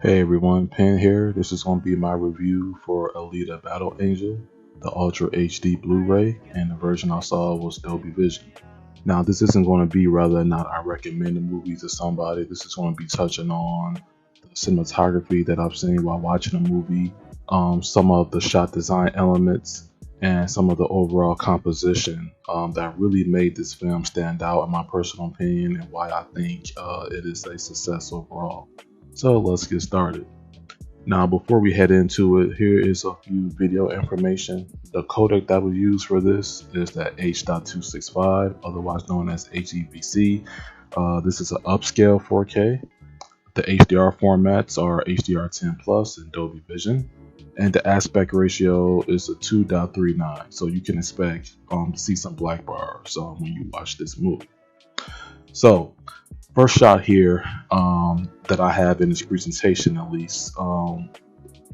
Hey everyone, Pin here. This is going to be my review for Alita Battle Angel, the Ultra HD Blu-ray, and the version I saw was Dolby Vision. Now, this isn't going to be whether or not I recommend the movie to somebody. This is going to be touching on the cinematography that I've seen while watching the movie, some of the shot design elements, and some of the overall composition that really made this film stand out, in my personal opinion, and why I think it is a success overall. So let's get started. Now, before we head into it, here is a few video information. The codec that we use for this is the H.265, otherwise known as HEVC. This is an upscale 4K. The HDR formats are HDR10 Plus and Dolby Vision. And the aspect ratio is a 2.39, so you can expect to see some black bars when you watch this movie. So, first shot here that I have in this presentation, at least,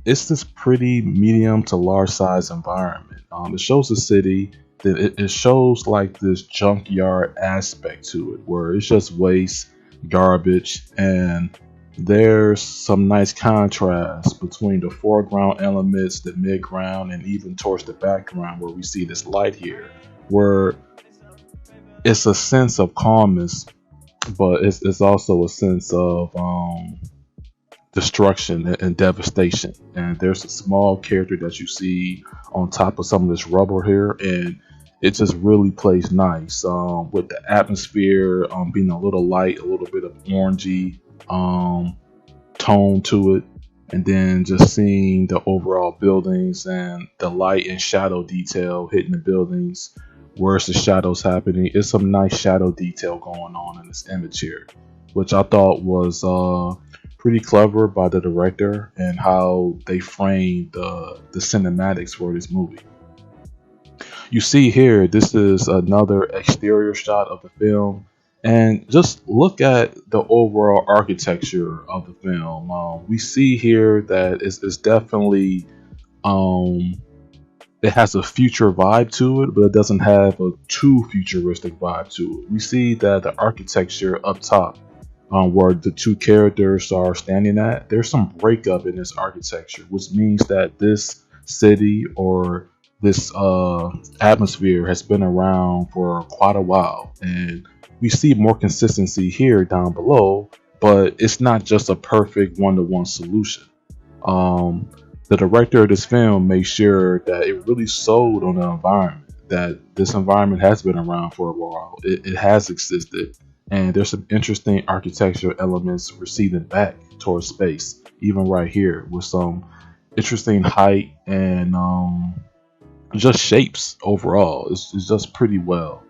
it's this pretty medium to large size environment. It shows the city. It shows like this junkyard aspect to it, where it's just waste, garbage, and there's some nice contrast between the foreground elements, the midground, and even towards the background, where we see this light here, where it's a sense of calmness, but it's also a sense of destruction and devastation. And there's a small character that you see on top of some of this rubble here, and it just really plays nice with the atmosphere being a little light, a little bit of orangey tone to it, and then just seeing the overall buildings and the light and shadow detail hitting the buildings. Where's the shadows happening? It's some nice shadow detail going on in this image here, which I thought was pretty clever by the director and how they framed the cinematics for this movie. You see here, this is another exterior shot of the film, and just look at the overall architecture of the film. We see here that it's definitely it has a future vibe to it, but it doesn't have a too futuristic vibe to it. We see that the architecture up top, where the two characters are standing at, there's some breakup in this architecture, which means that this city or this atmosphere has been around for quite a while. And we see more consistency here down below, but it's not just a perfect one-to-one solution. The director of this film made sure that it really sold on the environment, that this environment has been around for a while. It has existed, and there's some interesting architectural elements receding back towards space, even right here, with some interesting height and just shapes overall. It's just pretty well.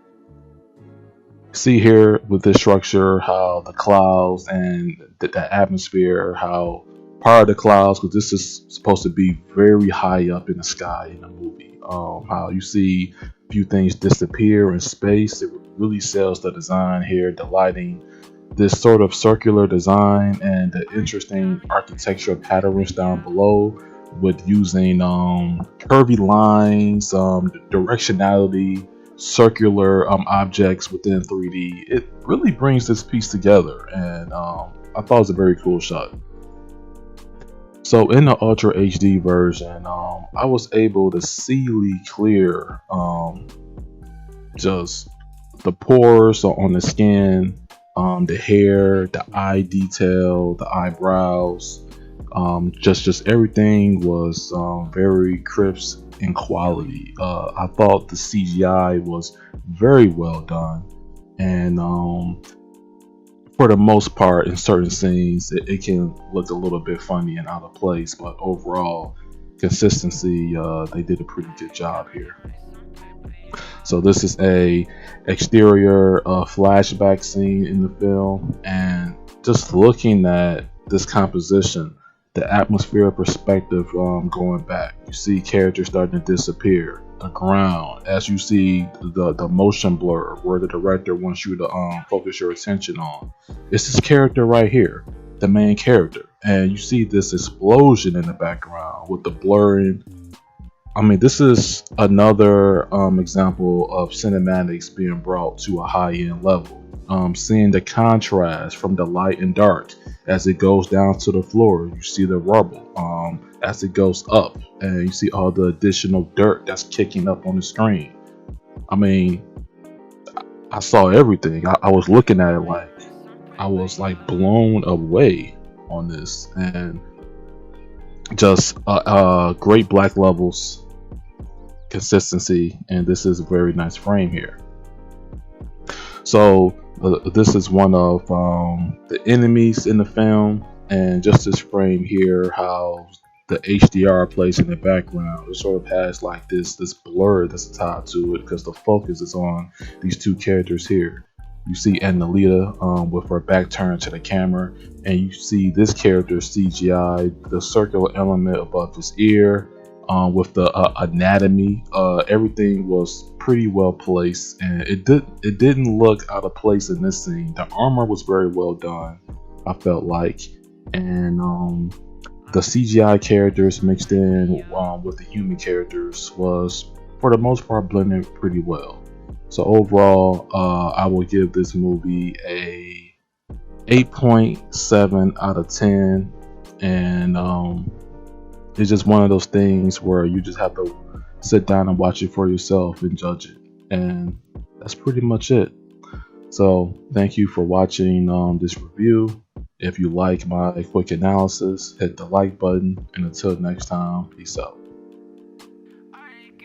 See here with this structure how the clouds and the atmosphere, how part of the clouds, because this is supposed to be very high up in the sky in the movie, how you see a few things disappear in space. It really sells the design here, the lighting, this sort of circular design, and the interesting architectural patterns down below with using curvy lines, directionality, circular objects within 3D. It really brings this piece together, and I thought it was a very cool shot. So in the Ultra HD version, I was able to see clear just the pores on the skin, the hair, the eye detail, the eyebrows, just everything was very crisp in quality. I thought the CGI was very well done, and for the most part, in certain scenes, it can look a little bit funny and out of place, but overall consistency, they did a pretty good job here. So this is a exterior flashback scene in the film, and just looking at this composition, the atmosphere perspective going back, you see characters starting to disappear. The ground, as you see the motion blur, where the director wants you to focus your attention on. It's this character right here, the main character, and you see this explosion in the background with the blurring I mean, this is another example of cinematics being brought to a high-end level. Seeing the contrast from the light and dark as it goes down to the floor, you see the rubble. As it goes up, and you see all the additional dirt that's kicking up on the screen. I mean, I saw everything. I was looking at it like I was like blown away on this, and just great black levels, consistency, and this is a very nice frame here. So this is one of the enemies in the film, and just this frame here, how the HDR plays in the background, it sort of has like this blur that's tied to it because the focus is on these two characters here. You see Alita with her back turned to the camera, and you see this character CGI, the circular element above his ear, with the anatomy. Everything was pretty well placed, and it didn't look out of place in this scene. The armor was very well done, I felt like, and the CGI characters mixed in with the human characters was, for the most part, blended pretty well. So overall, I will give this movie a 8.7 out of 10, and it's just one of those things where you just have to sit down and watch it for yourself and judge it, and that's pretty much it. So thank you for watching this review. If you like my quick analysis, hit the like button, and until next time, peace out.